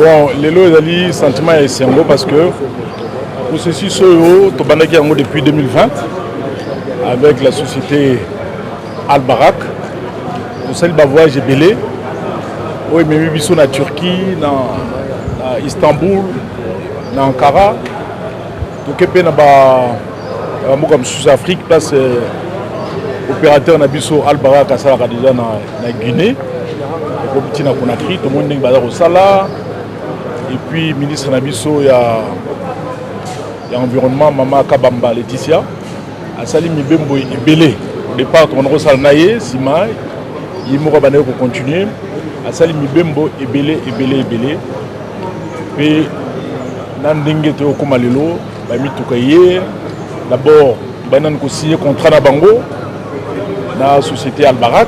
Bon, lelo ezali sentiment ya esengo parce que processus oyo tobandaki yango depuis 2020 avec la société Al-Barak. Tosali ba voyage ebele oyo ememi biso na Turquie, na Istanbul, na Ankara, toke mpe na bamboka mosusu Afrique place opérateur Nabiso Al-Barak asalaka déjà na Guinée au na Conakry tout le monde est au Sala et puis ministre Nabiso ya environnement Mama Kabamba Laetitia asali mibembo ebele au départ on rosal naye sima yimoko bana ko continuer asali mibembo ebele pe nandenge te okoma lelo ba mituka ye d'abord banan ko signer contrat na bango na société Al-Barak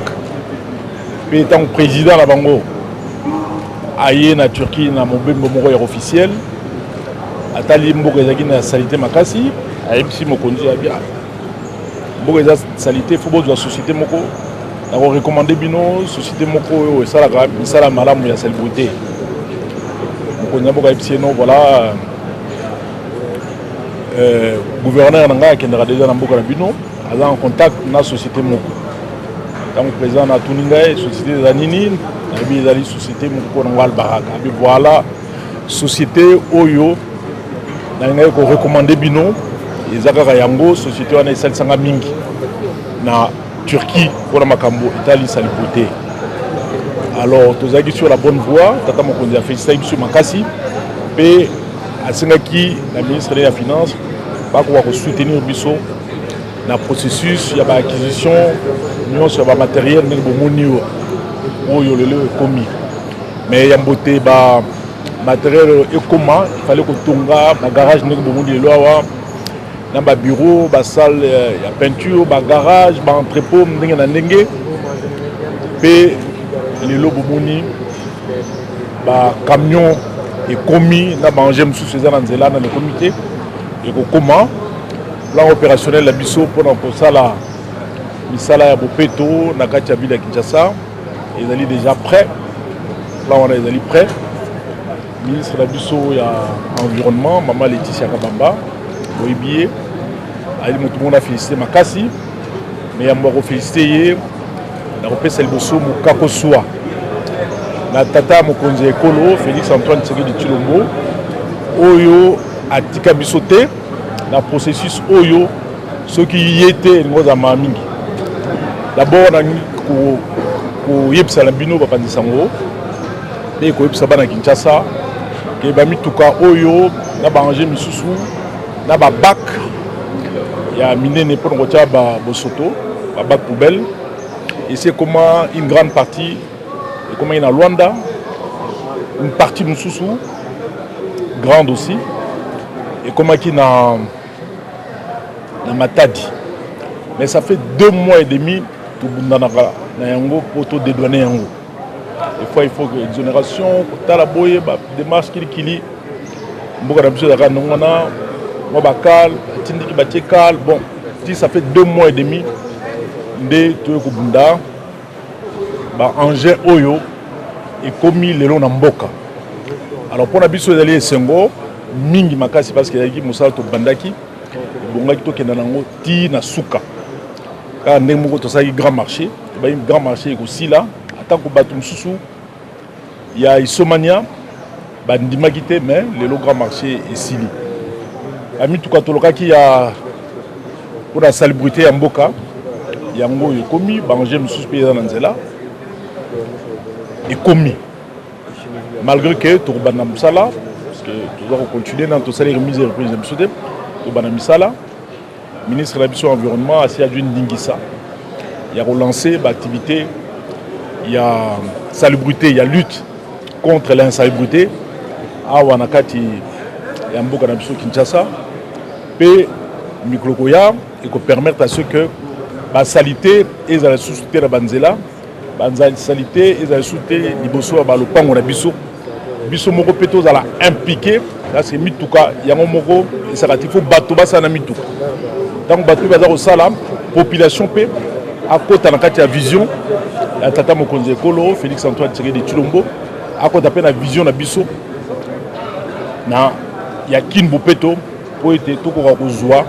pe tant président na bango aye na Turquie na mobembo moko ya officiel atali mboka ezaki na salité makasi ayebisi mokonzi ya bien mboka eza salité faut bozwa société moko na ko recommander bino société moko oyo esalaka misala malamu ya salubrité mokonzi mboka ayebisi no voilà gouverneur nanga akendaka déjà na mboka na bino aza en contact na société moko donc président na tuninga société za nini nabi ezali société moko na Al-Barak abi voilà société oyo na ngai ko recommander bino ezaka yango société wana esalisanga mingi na Turquie pour makambo Italie salubrité. Alors tozaki sur la bonne voie tata mokonzi a félicité biso makasi pe asengaki la ministre de la finance ba ko soutenir biso na processus ya ba acquisition nyonso ya ba matériel ndenge bomoni oyo lelo komi mais ya mbote ba matériel ekoma il fallait ko tonga ba garage ndenge bomoni lelo awa na ba bureau ba salle ya peinture ba garage ba entrepôt ndenge na ndenge pe lelo bomoni ba camion ekomi na ba engin mususu eza na nzela na le comité ekokoma plan opérationnel la biso mpona kosala misala ya bopeto na kati ya ville ya Kinshasa ezali déjà prêt plan wana ezali prêt ministre la biso ya environnement Mama Laetitia Kabamba boyebi ali motu mona félicité makasi mais ya mboko félicité ye na kopesa liboso mokako swa na tata mokonzi ekolo Félix Antoine Tshisekedi Tshilombo oyo atika biso te na processus oyo soki yete ngoza mingi d'abord na ko yebisa la bino bapanzisa ngo pe ko yebisa bana Kinshasa ke ba mituka oyo na ba engin misusu na ba bac ya minene pour ngotia ba bosoto ba bac poubelle et c'est comment une grande partie et comment il a Luanda une partie misusu grande aussi et comment qui na Matadi. Mais ça fait 2 mois et demi que Bundanaka na yango pour tout dédouaner yango. Des fois il faut que l'exonération, talaboye, démarche kili mboka na biso daka nongona, moi bakal, tindiki batekal, bon, si ça fait 2 mois et demi de tout ko bunda ba engin oyo et commis lelo na mboka. Alors pour na biso ezali esengo mingi makasi parce que yaki musala to bandaki bongaki to kenda nango ti na suka ka ndenge moko to saki grand marché ba grand marché aussi là ata ko batu mususu ya isomania ba ndimaki te mais le grand marché esili ami tuka to lokaki ya pour la salubrité ya mboka yango ekomi ba engin mususu pe na nzela ekomi malgré que to bana musala que tu dois continuer dans ton salaire remise et reprise de Bissodem, au Banamisala, ministre de l'Habitation et de l'Environnement, à Siadjun Dingissa. Il y a relancé l'activité, il y a salubrité, il y a lutte contre l'insalubrité. À Wanakati, il y a un beau Kanabisou Kinshasa. Et Miklokoya, et qu'on permette à ceux que la salité et la société de Banzela, la salité et la société de Bosso, le pan on a Bissou. Biso moko peto za la impliqué là c'est mituka yango moko et ça il faut bato basa na mituka donc bato baza ko sala population pe à côté na kati ya vision ya tata mokonzi ekolo Félix Antoine Tshisekedi Tshilombo à côté pe na vision na biso na ya kinbo peto po ete to ko kozwa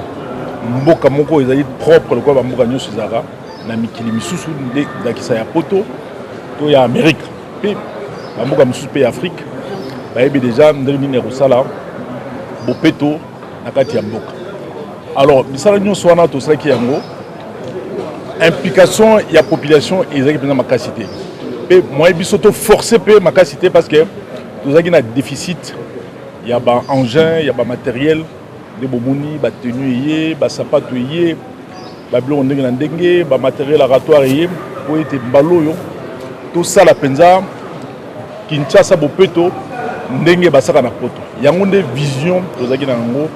mboka moko ezali propre lokwa ba mboka nyoso zara na mikili misusu nde dakisa ya poto to ya Amérique pe ba mboka misusu pe ya Afrique bayebi déjà ndeni ne kosala bopeto na kati ya mboka. Alors misala nyonso wana to saki yango implication il y a population et ils ont ma capacité. Et moi je suis forcé peu ma capacité parce que nous avons un déficit. Il y a des engins, il y a des matériels, des bomoni, des tenues, des sapatos, des blondes, des matériels aratoire, pour être baloyo. Tout ça la penza Kinshasa bopeto ndenge basaka na poto. Il y a une vision nous avons nango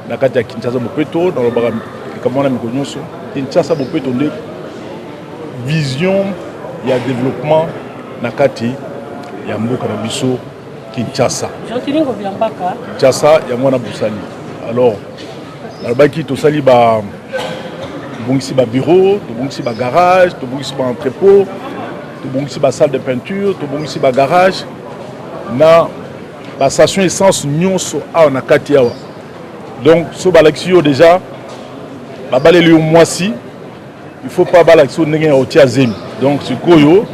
na kati ya Kinshasa bopeto dans le baram comme on a mikonyoso. Kinshasa bopeto ndenge vision il y a développement na kati ya mboka na biso Kinshasa. Kinshasa ya mwana busali. Alors nalobaki tosali ba bongisi ba bureau, to bongisi ba garage, to bongisi ba entrepôt, to bongisi ba salle de peinture, to bongisi ba garage na ba station essence nyonso a na kati awa. Donc so balaxio déjà ba baleli au moisi, il faut pas balaxio ndenge ya otia zemi. Donc sikoyo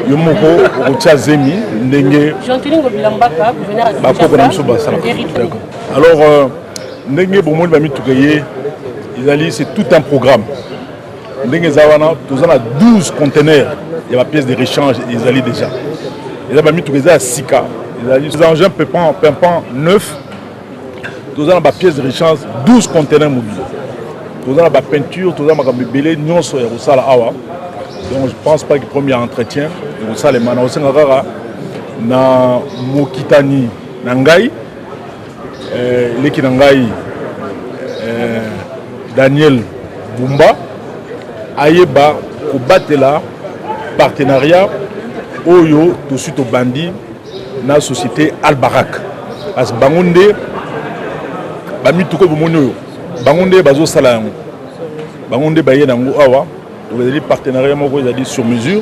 yo moko otia zemi ndenge Jean-Tilingo Bilambaka D'accord. Alors ndenge bomoni ba mitukaye Izali, c'est tout un programme. Nous avons 12 conteneurs. Il y a la pièce de rechange, Izali déjà. Ils ont mis tout ça à 6K. Les engins pimpant neuf. Nous avons la pièce de rechange, 12 conteneurs mobiles. Nous avons la peinture, nous avons la bébélé, nous sommes au awa. Donc je ne pense pas que le premier entretien, nous sommes les manaux na Mokitani Nangai, Leki Nangai. Daniel Bumba ayeba kobatela partenariat oyo tout suite au bandi na société Albarak parce que bangonde bamituko bomono bangonde bazo sala yango bangonde baye nango awa donc les partenariat moko ezali sur mesure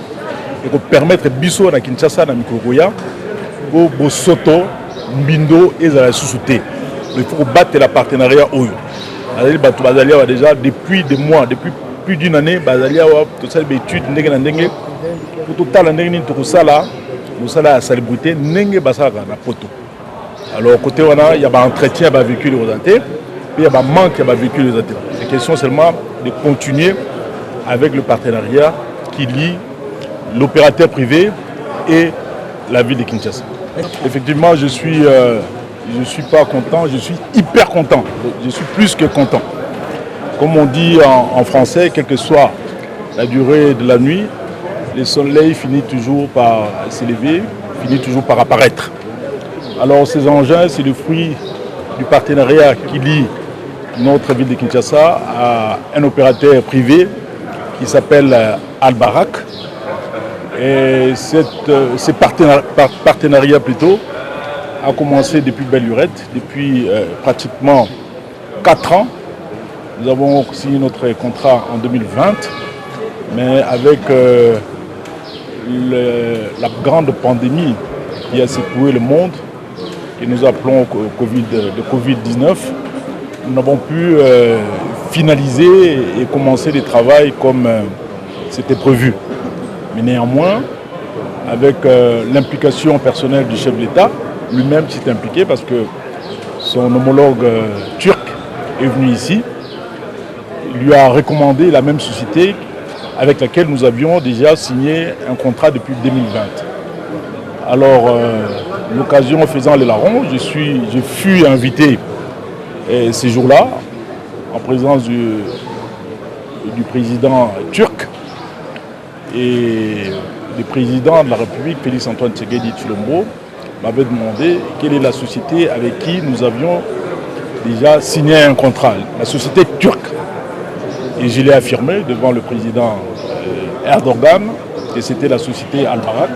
et ko permettre biso na Kinshasa na mikokoya ko bosoto mbindo ezala sous-souté il faut battre la partenariat oyo Bazalia déjà depuis des mois, depuis plus d'une année, Bazalia tout ça études ndenge pour tout tal ndenge tout ça là, nous ça la célébrité ndenge basaka na poto. Alors côté wana il y a un entretien ba véhicule orienté, puis il y a un manque de véhicule orienté. C'est question seulement de continuer avec le partenariat qui lie l'opérateur privé et la ville de Kinshasa. Effectivement, je suis pas content, je suis hyper content. Je suis plus que content. Comme on dit en français, quelle que soit la durée de la nuit, le soleil finit toujours par s'élever, finit toujours par apparaître. Alors ces engins, c'est le fruit du partenariat qui lie notre ville de Kinshasa à un opérateur privé qui s'appelle Albarak. Et ce partenariat plutôt a commencé depuis belle lurette, depuis pratiquement 4 ans. Nous avons signé notre contrat en 2020, mais avec la grande pandémie qui a secoué le monde, que nous appelons Covid-19, nous n'avons pu finaliser et commencer les travaux comme c'était prévu. Mais néanmoins, avec l'implication personnelle du chef de l'État, lui-même s'est impliqué parce que son homologue turc est venu ici. Il lui a recommandé la même société avec laquelle nous avions déjà signé un contrat depuis 2020. Alors, l'occasion faisant les larrons, je fus invité ces jours-là en présence du président turc et du président de la République, Félix Antoine Tshisekedi Tshilombo, m'avait demandé quelle est la société avec qui nous avions déjà signé un contrat, la société turque. Et je l'ai affirmé devant le président Erdogan que c'était la société Albarak.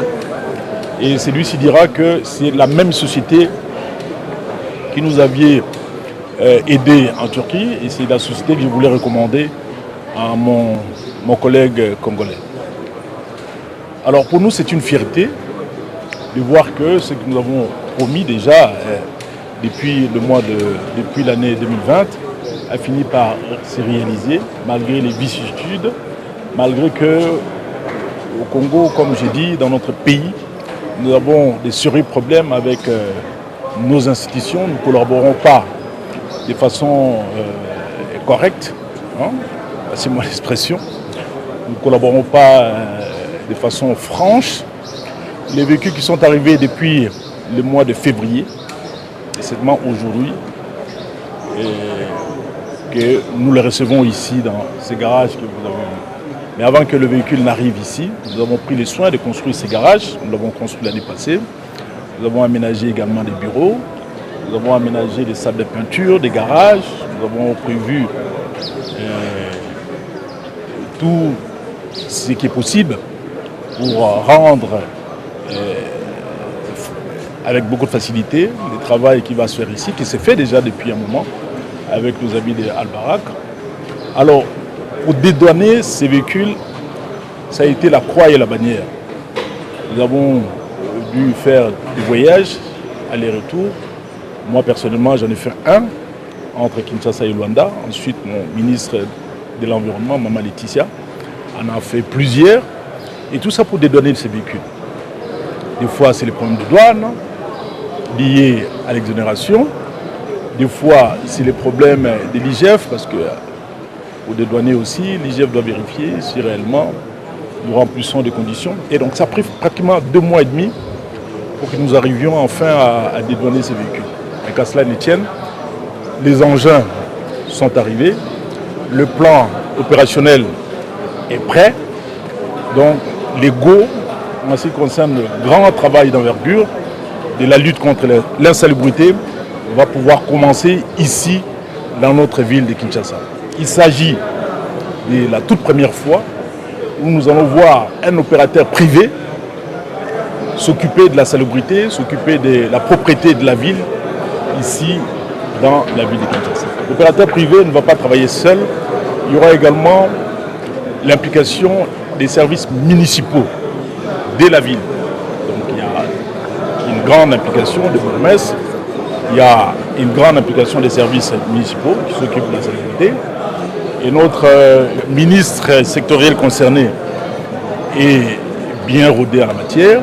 Et celui-ci dira que c'est la même société qui nous avait aidé en Turquie et c'est la société que je voulais recommander à mon collègue congolais. Alors pour nous c'est une fierté de voir que ce que nous avons promis déjà depuis l'année 2020 a fini par se réaliser malgré les vicissitudes, malgré que au Congo, comme j'ai dit, dans notre pays, nous avons des sérieux problèmes avec nos institutions, nous ne collaborons pas de façon correcte, hein, c'est moi l'expression. Nous ne collaborons pas de façon franche. Les véhicules qui sont arrivés depuis le mois de février, et seulement aujourd'hui, que nous les recevons ici dans ces garages que vous avez vus. Mais avant que le véhicule n'arrive ici, nous avons pris les soins de construire ces garages. Nous l'avons construit l'année passée. Nous avons aménagé également des bureaux. Nous avons aménagé des salles de peinture, des garages. Nous avons prévu tout ce qui est possible pour rendre avec beaucoup de facilité le travail qui va se faire ici, qui s'est fait déjà depuis un moment avec nos amis de Al-Barak. Alors, pour dédouaner ces véhicules, ça a été la croix et la bannière. Nous avons dû faire des voyages, aller-retour. Moi, personnellement, j'en ai fait un entre Kinshasa et Luanda. Ensuite, mon ministre de l'Environnement, Maman Laetitia, en a fait plusieurs. Et tout ça pour dédouaner ces véhicules. Des fois, c'est les problèmes de douane liés à l'exonération. Des fois, c'est les problèmes de l'IGF, parce que pour dédouaner aussi, l'IGF doit vérifier si réellement nous remplissons des conditions. Et donc, ça a pris pratiquement 2 mois et demi pour que nous arrivions enfin à dédouaner ces véhicules. Et qu'à cela ne tienne, les engins sont arrivés, le plan opérationnel est prêt. Donc, les go, en ce qui concerne le grand travail d'envergure de la lutte contre l'insalubrité, va pouvoir commencer ici, dans notre ville de Kinshasa. Il s'agit de la toute première fois où nous allons voir un opérateur privé s'occuper de la salubrité, s'occuper de la propreté de la ville, ici, dans la ville de Kinshasa. L'opérateur privé ne va pas travailler seul. Il y aura également l'implication des services municipaux de la ville. Donc il y a une grande implication des bourgmestres, il y a une grande implication des services municipaux qui s'occupent de la salubrité. Et notre ministre sectoriel concerné est bien rodé en la matière.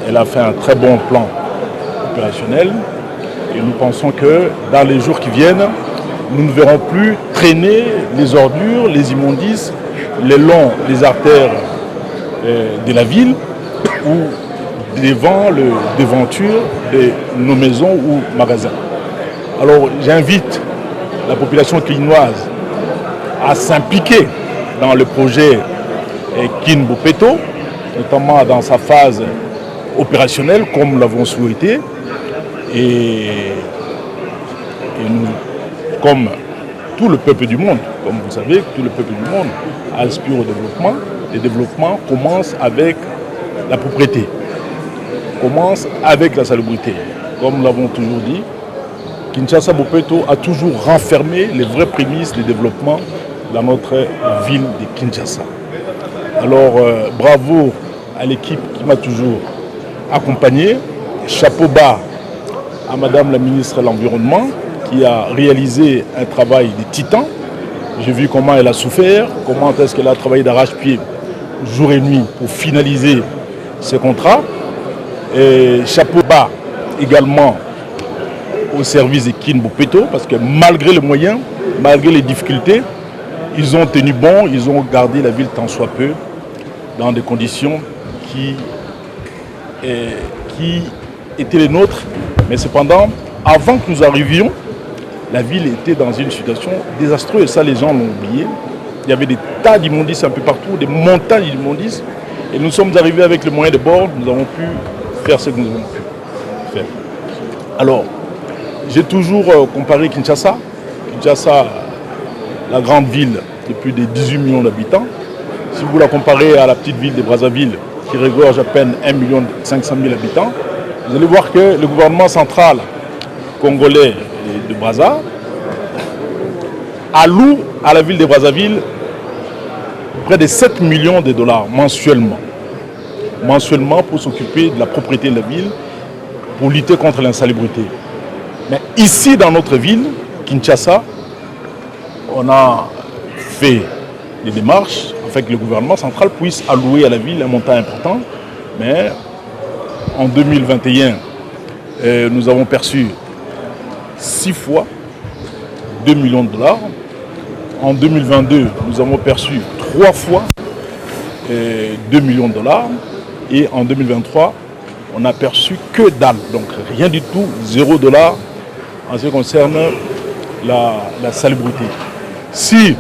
Elle a fait un très bon plan opérationnel. Et nous pensons que dans les jours qui viennent, nous ne verrons plus traîner les ordures, les immondices, le long des artères de la ville ou devant les devantures de nos maisons ou magasins. Alors j'invite la population quinoise à s'impliquer dans le projet Kin Bopeto, notamment dans sa phase opérationnelle comme nous l'avons souhaité. Et nous, comme tout le peuple du monde, comme vous savez, tout le peuple du monde aspire au développement. Le développement commence avec la propriété, commence avec la salubrité. Comme nous l'avons toujours dit, Kinshasa Bopeto a toujours renfermé les vraies prémices du développement dans notre ville de Kinshasa. Alors, bravo à l'équipe qui m'a toujours accompagné. Chapeau bas à Madame la ministre de l'Environnement qui a réalisé un travail de titan. J'ai vu comment elle a souffert, comment est-ce qu'elle a travaillé d'arrache-pied jour et nuit pour finaliser ce contrat. Et chapeau bas également au service de Kin Bopeto parce que malgré les moyens, malgré les difficultés, ils ont tenu bon, ils ont gardé la ville tant soit peu dans des conditions qui étaient les nôtres. Mais cependant, avant que nous arrivions, la ville était dans une situation désastreuse. Et ça, les gens l'ont oublié. Il y avait des tas d'immondices un peu partout, des montagnes d'immondices. Et nous sommes arrivés avec les moyens de bord, nous avons pu faire ce que nous avons pu faire. Alors, j'ai toujours comparé Kinshasa. Kinshasa, la grande ville de plus de 18 millions d'habitants. Si vous la comparez à la petite ville de Brazzaville, qui regorge à peine 1 500 000 habitants, vous allez voir que le gouvernement central congolais de Brazza alloue à la ville de Brazzaville près de 7 millions de dollars mensuellement. Mensuellement pour s'occuper de la propriété de la ville, pour lutter contre l'insalubrité. Mais ici, dans notre ville, Kinshasa, on a fait des démarches afin que le gouvernement central puisse allouer à la ville un montant important. Mais en 2021, nous avons perçu 6 fois 2 millions de dollars. En 2022, nous avons perçu 3 fois 2 millions de dollars. Et en 2023, on n'a perçu que dalle. Donc rien du tout, 0 dollar en ce qui concerne la salubrité. Si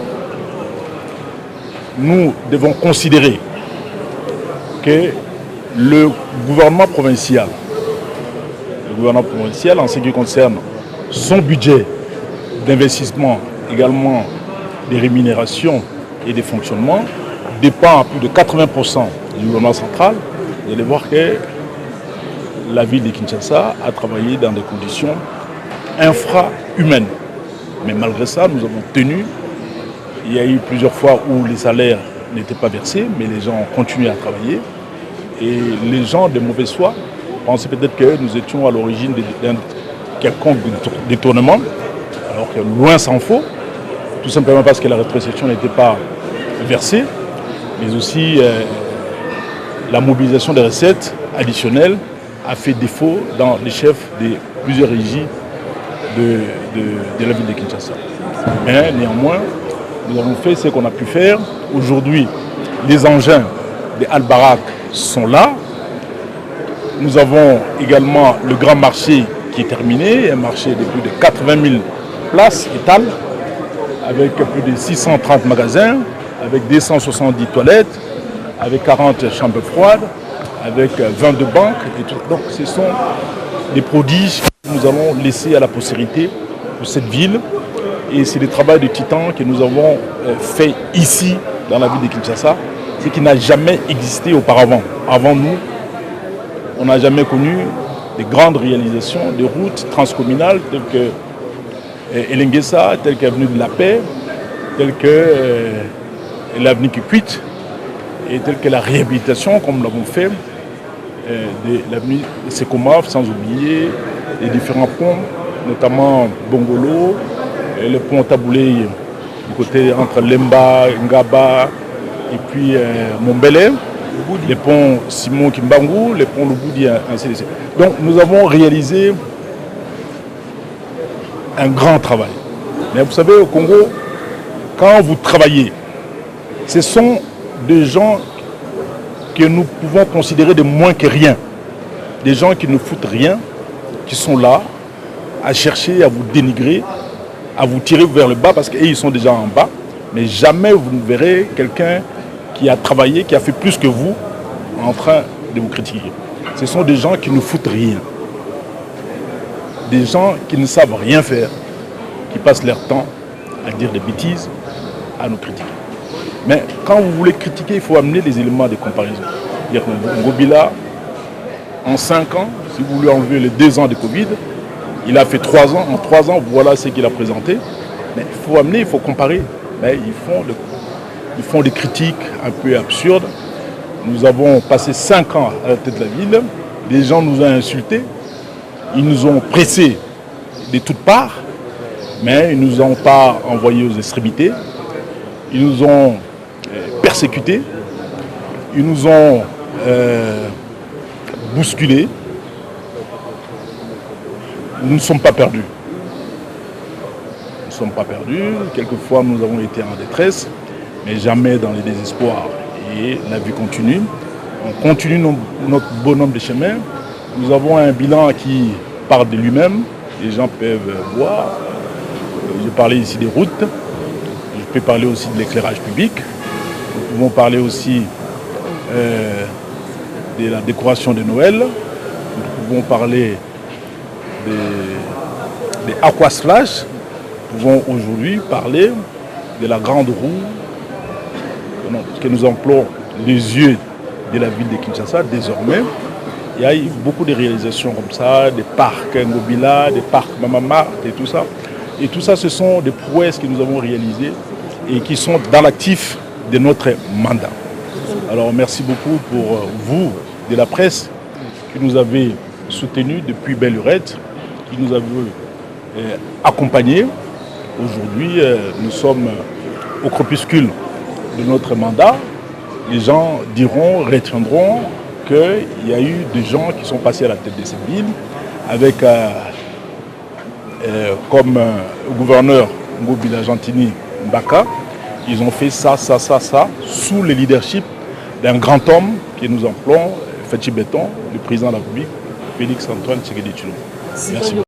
nous devons considérer que le gouvernement provincial, en ce qui concerne son budget d'investissement, également des rémunérations et des fonctionnements, dépend à plus de 80% du gouvernement central, vous allez voir que la ville de Kinshasa a travaillé dans des conditions infra-humaines. Mais malgré ça, nous avons tenu. Il y a eu plusieurs fois où les salaires n'étaient pas versés, mais les gens ont continué à travailler. Et les gens de mauvaise foi pensaient peut-être que nous étions à l'origine d'un quelconque détournement, alors que loin s'en faut, tout simplement parce que la rétrocession n'était pas versée, mais aussi la mobilisation des recettes additionnelles a fait défaut dans les chefs de plusieurs régies de la ville de Kinshasa. Mais néanmoins, nous avons fait ce qu'on a pu faire. Aujourd'hui, les engins de Al-Barak sont là. Nous avons également le grand marché qui est terminé, un marché de plus de 80 000 places étales, avec plus de 630 magasins, avec 270 toilettes, avec 40 chambres froides, avec 22 banques. Et tout. Donc ce sont des prodiges que nous allons laisser à la postérité pour cette ville. Et c'est le travail de titan que nous avons fait ici, dans la ville de Kinshasa, ce qui n'a jamais existé auparavant. Avant nous, on n'a jamais connu de grandes réalisations de routes transcommunales telles que Elenguessa, telles qu'Avenue de la Paix, telles que l'avenue Kikwit, et telle que la réhabilitation, comme nous l'avons fait, de l'avenue Sekomaf, sans oublier les différents ponts, notamment Bongolo, le pont Taboulé du côté entre Lemba, Ngaba et puis Mombele, les ponts Simon Kimbangu, les ponts Lubudi, ainsi de suite. Donc nous avons réalisé un grand travail. Mais vous savez, au Congo, quand vous travaillez, ce sont des gens que nous pouvons considérer de moins que rien. Des gens qui ne foutent rien, qui sont là à chercher à vous dénigrer, à vous tirer vers le bas parce qu'ils sont déjà en bas. Mais jamais vous ne verrez quelqu'un qui a travaillé, qui a fait plus que vous en train de vous critiquer. Ce sont des gens qui ne foutent rien. Des gens qui ne savent rien faire, qui passent leur temps à dire des bêtises, à nous critiquer. Mais quand vous voulez critiquer, il faut amener les éléments de comparaison. Ngobila, en 5 ans, si vous lui enlevez les 2 ans de Covid, il a fait 3 ans. En 3 ans, voilà ce qu'il a présenté. Mais il faut amener, il faut comparer. Mais ils font des critiques un peu absurdes. Nous avons passé 5 ans à la tête de la ville. Les gens nous ont insultés. Ils nous ont pressés de toutes parts. Mais ils ne nous ont pas envoyés aux extrémités. Ils nous ont persécutés. Ils nous ont bousculés. Nous ne sommes pas perdus. Nous ne sommes pas perdus. Quelquefois, nous avons été en détresse, mais jamais dans le désespoir. Et la vie continue. On continue notre bonhomme de chemin. Nous avons un bilan qui part de lui-même. Les gens peuvent voir. J'ai parlé ici des routes. Je peux parler aussi de l'éclairage public. Nous pouvons parler aussi de la décoration de Noël. Nous pouvons parler des aquasplash. Nous pouvons aujourd'hui parler de la grande roue que nous employons les yeux de la ville de Kinshasa désormais. Il y a eu beaucoup de réalisations comme ça, des parcs Ngobila, des parcs Mamama et tout ça. Et tout ça, ce sont des prouesses que nous avons réalisées et qui sont dans l'actif de notre mandat. Alors merci beaucoup pour vous, de la presse, qui nous avez soutenus depuis belle lurette, qui nous avez accompagnés. Aujourd'hui, nous sommes au crépuscule de notre mandat. Les gens diront, retiendront qu'il y a eu des gens qui sont passés à la tête de cette ville avec comme gouverneur Ngobila Gentini Mbaka. Ils ont fait ça, sous le leadership d'un grand homme que nous appelons Fatih Béton, le président de la République, Félix Antoine Tshisekedi Tshilombo. Merci beaucoup.